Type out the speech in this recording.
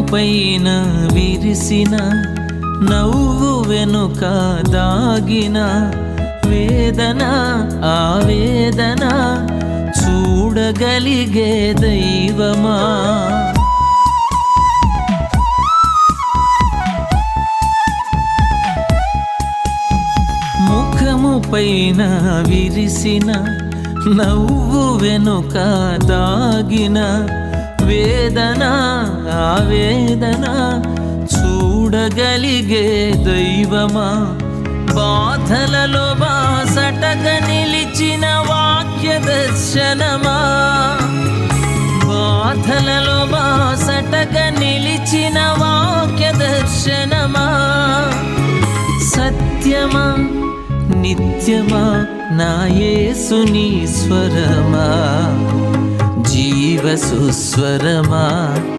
పైన విరిసిన నవ్వు వెనుక దాగిన వేదన ఆవేదన చూడగలిగే దైవమా. ముఖము పైన విరిసిన నవ్వు వెనుక దాగిన వేదన ఆవేదన చూడగలిగే దైవమా. బాధలలో బాసటగా నిలిచిన వాక్య దర్శనమా. బాధలలో బాసటగా నిలిచిన వాక్య దర్శనమా. సత్యమా నిత్యమా నా యేసుని స్వరమా. జీవ సుస్వరమా.